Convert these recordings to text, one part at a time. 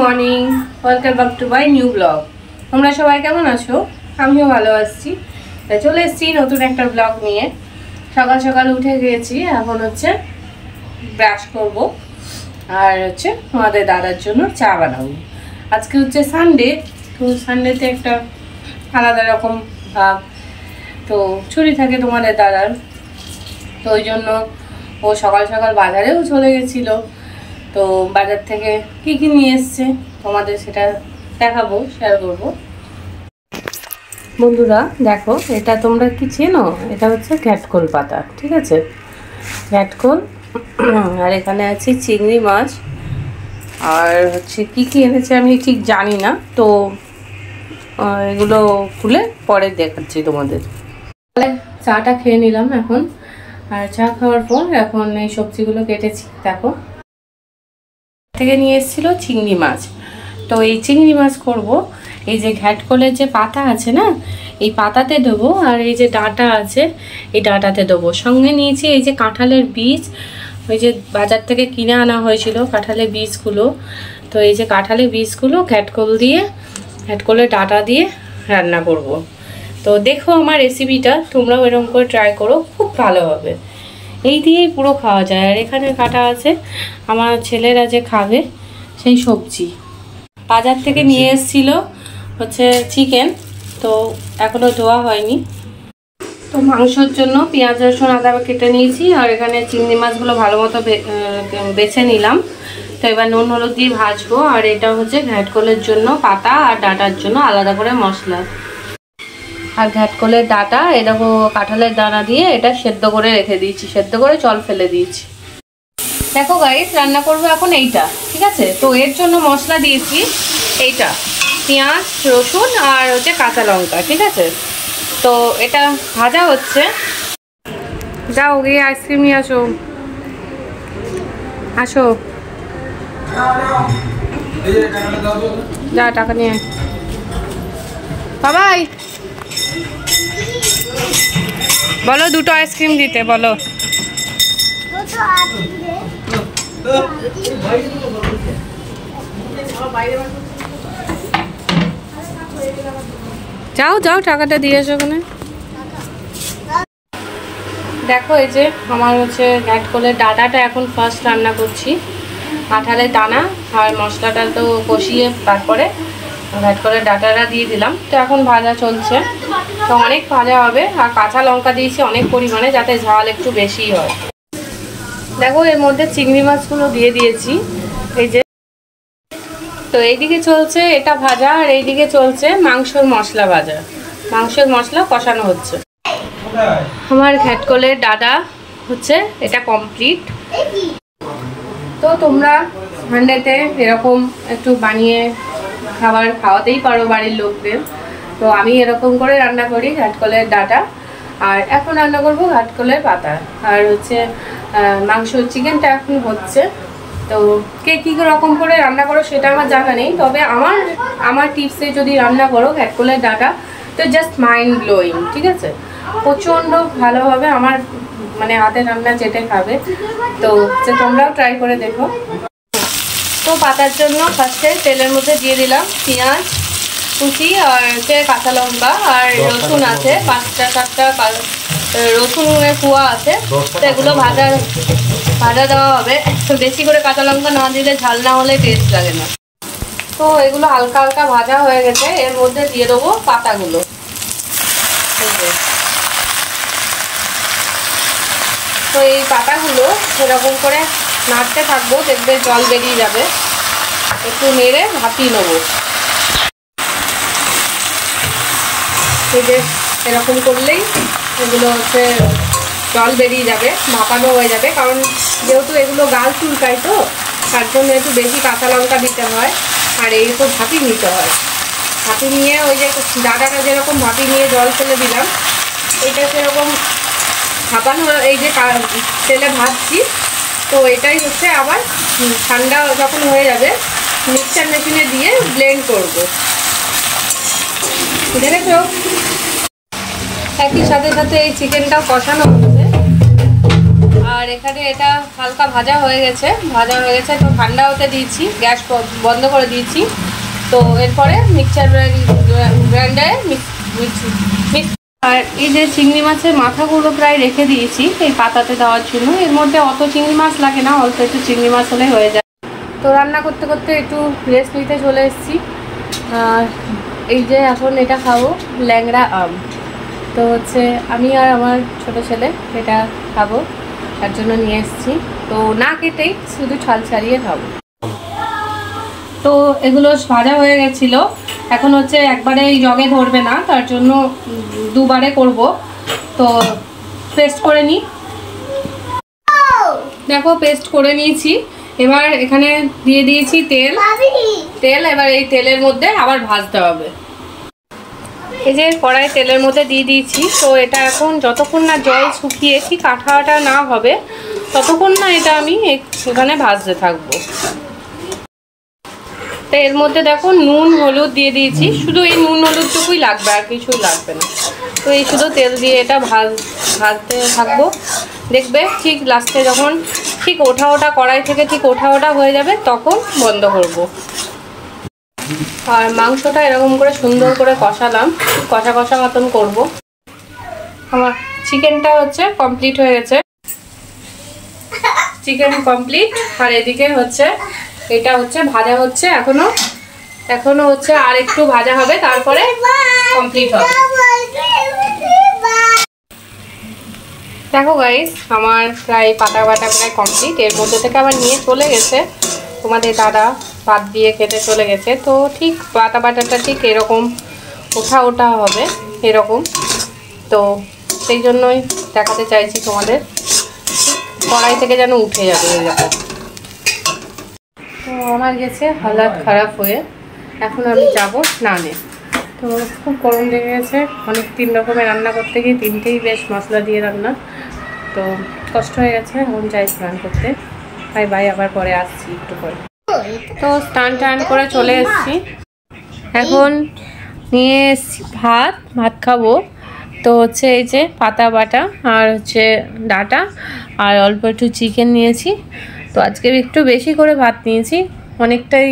Morning, welcome back to my new blog. তোমরা সবাই কেমন আছো? আমিও ভালো আছি। চলে এসেছি নতুন একটা ব্লগ নিয়ে। সকাল সকাল উঠে গিয়েছি, এখন হচ্ছে ব্রাশ করব আর হচ্ছে আমাদের দাদার জন্য চা বানাবো। আজকে হচ্ছে সানডে, তো সানডেতে একটা আলাদা রকম ভাব, তো ছুটি থাকে তোমাদের দাদার, তো ওই জন্য ও সকাল সকাল বাজারেও চলে গেছিলো। তো বাজার থেকে কি কি নিয়ে এসছে তোমাদের সেটা দেখাবো, শেয়ার করবো। বন্ধুরা দেখো, এটা তোমরা কি চেনো? এটা হচ্ছে ঘ্যাটকোল পাতা, ঠিক আছে? ঘ্যাটকোল, আর এখানে আছে চিংড়ি মাছ, আর হচ্ছে কি কি এনেছে আমি ঠিক জানি না, তো এগুলো খুলে পরে দেখাচ্ছি তোমাদের। তাহলে চাটা খেয়ে নিলাম এখন, আর চা খাওয়ার পর এখন এই সবজিগুলো কেটেছি। দেখো, থেকে নিয়ে এসেছিল চিংড়ি মাছ, তো এই চিংড়ি মাছ করব। এই যে ঘ্যাটকলের যে পাতা আছে না, এই পাতাতে দেবো, আর এই যে ডাঁটা আছে এই ডাঁটাতে দেবো। সঙ্গে নিয়েছি এই যে কাঁঠালের বীজ, ওই যে বাজার থেকে কিনে আনা হয়েছিল কাঁঠালের বীজগুলো। তো এই যে কাঁঠালের বীজগুলো ঘ্যাটকলের ডাঁটা দিয়ে রান্না করব। তো দেখো আমার রেসিপিটা, তোমরাও এরকম করে ট্রাই করো, খুব ভালো হবে। এই দিয়েই পুরো খাওয়া যায়। আর এখানে কাটা আছে আমার ছেলেরা যে খাবে সেই সবজি। বাজার থেকে নিয়ে এসেছিলো হচ্ছে চিকেন, তো এখনও ধোয়া হয়নি। তো মাংসর জন্য পেঁয়াজ রসুন আদা কেটে নিয়েছি, আর এখানে চিংড়ি মাছগুলো ভালো মতো বেছে নিলাম। তো এবার নুন হলুদ দিয়ে ভাজবো। আর এটা হচ্ছে ঘ্যাটকলের জন্য পাতা, আর ডাঁটার জন্য আলাদা করে মশলা। আর ঘ্যাটকলের ডাঁটা এরকম কাঁঠালের দানা দিয়ে এটা সেদ্ধ করে রেখে দিয়েছি, সেদ্ধ করে জল ফেলে দিয়েছি। দেখো গাইস, রান্না করবো এখন এইটা, ঠিক আছে? তো এর জন্য মশলা দিয়েছি এইটা, পেঁয়াজ রসুন আর হচ্ছে কাঁচা লঙ্কা, ঠিক আছে? তো এটা ভাজা হচ্ছে। যাও গিয়ে আইসক্রিম নিয়ে আসো, আসো, যা টাকা নিয়ে আয় বাবাই। বলো দুটো আইসক্রিম দিতে বলো। যাও যাও, টাকাটা দিয়ে এসো ওখানে। দেখো এই যে আমার হচ্ছে ঘ্যাটকলের ডাঁটাটা এখন ফার্স্ট রান্না করছি। কাঁঠালের দানা আর মশলাটা তো কষিয়ে তারপরে ঘ্যাটকলের ডাঁটাটা দিয়ে দিলাম। তো এখন ভাজা চলছে, তো অনেক ভাজা হবে। আর কাঁচা লঙ্কা দিয়েছি অনেক পরিমাণে, যাতে ঝাল একটু বেশি হয়। দেখো এর মধ্যে চিংড়ি মাছগুলো দিয়ে দিয়েছি এই যে। তো এইদিকে চলছে এটা ভাজা, আর এইদিকে চলছে মাংসর মশলা ভাজা। মাংসের মশলা কষানো হচ্ছে। আমার ঘ্যাটকলের ডাঁটা হচ্ছে এটা কমপ্লিট। তো তোমরা সানডেতে এরকম একটু বানিয়ে খাবার খাওয়াতেই পারো বাড়ির লোকদের। তো আমি এরকম করে রান্না করি ঘ্যাটকলের ডাঁটা, আর এখন রান্না করবো ঘ্যাটকলের পাতা। আর হচ্ছে মাংস চিকেনটা এখন হচ্ছে। তো কে কী রকম করে রান্না করো সেটা আমার জানা নেই, তবে আমার টিপসে যদি রান্না করো ঘ্যাটকলের ডাঁটা, তো জাস্ট মাইন্ড ব্লোয়িং, ঠিক আছে? প্রচণ্ড ভালো হবে আমার, মানে হাতের রান্না যেটা খাবে। তো তোমরাও ট্রাই করে দেখো। তো পাতার জন্য ফার্স্টে তেলের মধ্যে দিয়ে দিলাম পেঁয়াজ কুচি, আর হচ্ছে কাঁচা লঙ্কা, আর রসুন আছে 5-7টা রসুনের কুয়া আছে। তো এগুলো ভাজা দেওয়া হবে। বেশি করে কাঁচা লঙ্কা না দিলে ঝাল না হলে টেস্ট লাগে না। তো এগুলো হালকা হালকা ভাজা হয়ে গেছে, এর মধ্যে দিয়ে দেবো পাতাগুলো। তো এই পাতাগুলো সেরকম করে নাড়তে থাকবো, দেখবে জল বেরিয়ে যাবে। একটু নেড়ে ভাপিয়ে নেবো। এই যে এরকম করলেই এগুলো হচ্ছে জল বেরিয়ে যাবে, ভাপানো হয়ে যাবে। কারণ যেহেতু এগুলো গাল চুলকায়, তো তার জন্য একটু বেশি কাঁচা লঙ্কা দিতে হয়, আর এই তো ভাপিয়ে নিতে হয়। ভাপিয়ে নিয়ে ওই যে ডাঁটাটা যেরকম ভাপিয়ে নিয়ে জল ফেলে দিলাম, এইটা সেরকম ভাপানো। এই যে তেলে ভাজছি, তো এটাই হচ্ছে আবার ঠান্ডা যখন হয়ে যাবে মিক্সচার মেশিনে দিয়ে ব্লেন্ড করব। দেখেছো, একই সাথে সাথে এই চিকেনটাও কষানো হচ্ছে। আর এখানে এটা হালকা ভাজা হয়ে গেছে তো ঠান্ডা হতে দিয়েছি, গ্যাস বন্ধ করে দিয়েছি। তো এরপরে মিক্সচার গ্রাইন্ডারে মিক্স। আর এই যে চিংড়ি মাছের মাথাগুলো প্রায় রেখে দিয়েছি এই পাতাতে দেওয়ার জন্য। এর মধ্যে অত চিংড়ি মাছ লাগে না, অল্প একটু চিংড়ি মাছ হলে হয়ে যায়। তো রান্না করতে করতে একটু রেস্ট নিতে চলে এসেছি। আর এই যে এখন এটা খাবো, ল্যাংড়া আম। তো হচ্ছে আমি আর আমার ছোট ছেলে এটা খাবো, তার জন্য নিয়ে এসেছি। তো না কেটেই শুধু ছাল ছাড়িয়ে খাবো। তো এগুলো ভাজা হয়ে গেছিলো, এখন হচ্ছে একবারে এই জগে ধরবে না, তার জন্য দুবারে করব। তো পেস্ট করে নিই, দেখো পেস্ট করে নিয়েছি। এবার এখানে দিয়ে দিয়েছি তেল। এবার এই তেলের মধ্যে আবার ভাজতে হবে। এই যে কড়াই তেলের মধ্যে দিয়ে দিয়েছি। তো এটা এখন যতক্ষণ না জল শুকিয়ে ঠিক আঠা না হবে ততক্ষণ না এটা আমি এখানে ভাজতে থাকবো। তো এর মধ্যে দেখো নুন হলুদ দিয়ে দিয়েছি, শুধু এই নুন হলুদটুকুই লাগবে, আর কিছুই লাগবে না। তো এই শুধু তেল দিয়ে এটা ভাজতে থাকবো। দেখবে ঠিক লাস্টে যখন ঠিক ওঠা কড়াই থেকে ঠিক ওঠা হয়ে যাবে তখন বন্ধ করব। আর মাংসটা এরকম করে সুন্দর করে কষালাম, কষা মতন করব। আমার চিকেনটা হচ্ছে কমপ্লিট হয়ে গেছে, চিকেন কমপ্লিট। আর এদিকে হচ্ছে এটা হচ্ছে ভাজা হচ্ছে, এখনো হচ্ছে আর একটু ভাজা হবে, তারপরে কমপ্লিট হবে। দেখো গাইস, আমার প্রায় পাতা বাটা প্রায় কমপ্লিট। এর মধ্যে থেকে আবার নিয়ে চলে গেছে তোমাদের দাদা, ভাত দিয়ে খেতে চলে গেছে। তো ঠিক পাতা বাটাটা ঠিক এরকম ওঠা হবে এরকম। তো সেই জন্যই দেখাতে চাইছি তোমাদের, কড়াই থেকে যেন উঠে যাবে এরকম। তো আমার গেছে হালাত খারাপ হয়ে, এখন আমি যাবো স্নানে। তো খুব গরম লেগে গেছে, অনেক 3 রকমের রান্না করতে গিয়ে 3টেই বেশ মশলা দিয়ে রান্না, তো কষ্ট হয়ে গেছে। এখন যাই স্নান করতে, বাই আবার পরে আসছি একটু পরে। তো স্নান করে চলে এসেছি, এখন নিয়ে এসেছি ভাত খাবো। তো হচ্ছে এই যে পাতা বাটা আর হচ্ছে ডাটা আর অল্প একটু চিকেন নিয়েছি। তো আজকে একটু বেশি করে ভাত নিয়েছি, অনেকটাই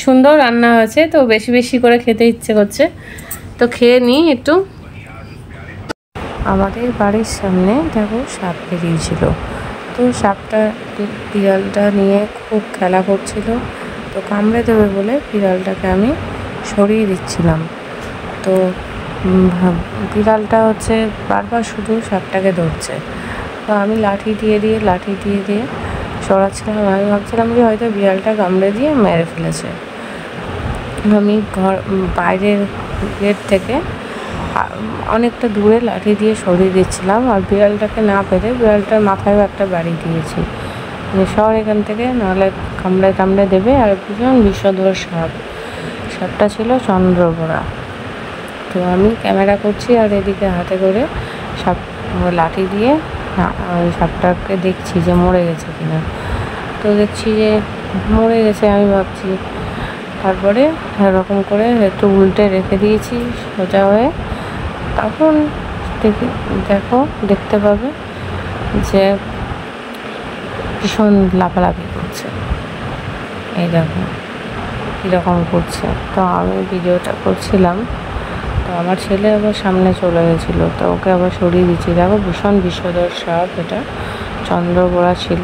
সুন্দর রান্না হয়েছে, তো বেশি করে খেতে ইচ্ছে করছে। তো খেয়ে নিই একটু। আমাদের বাড়ির সামনে দেখো সাপ বেরিয়েছিল, তো সাপটা বিড়ালটা নিয়ে খুব খেলা করছিল। তো কামড়ে দেবে বলে বিড়ালটাকে আমি সরিয়ে দিচ্ছিলাম। তো বিড়ালটা হচ্ছে বারবার শুধু সাপটাকে ধরছে। তো আমি লাঠি দিয়ে সরাচ্ছিলাম। আমি ভাবছিলাম যে হয়তো বিড়ালটা কামড়ে দিয়ে মেরে ফেলেছে। আমি বাইরের গেট থেকে অনেকটা দূরে লাঠি দিয়ে সরিয়ে দিচ্ছিলাম, আর বিড়ালটাকে না পেরে বিড়ালটার মাথায়ও একটা বাড়ি দিয়েছি, শহর এখান থেকে, নাহলে কামড়ে দেবে। আর ভীষণ বিষধর সাপটা ছিল চন্দ্রবোড়া। তো আমি ক্যামেরা করছি আর এদিকে হাতে করে লাঠি দিয়ে সাপটাকে দেখছি যে মরে গেছে কিনা। তো দেখছি যে মরে গেছে, আমি ভাবছি। তারপরে এরকম করে একটু উল্টে রেখে দিয়েছি সোজা হয়ে। তখন দেখতে পাবে যে ভীষণ লাফালাফি করছে, এই দেখো কীরকম করছে। তো আমি ভিডিওটা করছিলাম, তো আমার ছেলে আবার সামনে চলে গেছিলো, তো ওকে আবার সরিয়ে দিচ্ছি। দেখো ভীষণ বিষধর সাপ, এটা চন্দ্রবোড়া ছিল,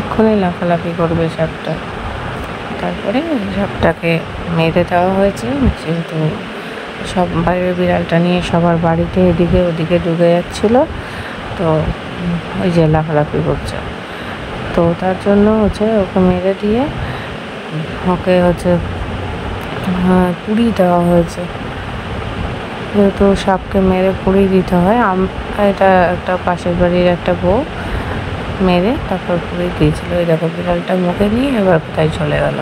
এক্ষুনি লাফালাফি করবে সাপটা। তারপরে সাপটাকে মেরে দেওয়া হয়েছে, যেহেতু সব বাইরের বিড়ালটা নিয়ে সবার বাড়িতে এদিকে ওদিকে ঢুকে যাচ্ছিলো, তো ওই যে লাফালাফি করছে। তো তার জন্য হচ্ছে ওকে মেরে দিয়ে ওকে হচ্ছে পুড়ি দেওয়া হয়েছে। যেহেতু সাপকে মেরে পুড়িয়ে দিতে হয়, এটা একটা পাশের বাড়ির একটা বউ মেরে তারপর পুড়িয়ে দিয়েছিল। এই দেখো বিড়ালটা মুখে নিয়ে এবার কোথায় চলে গেল।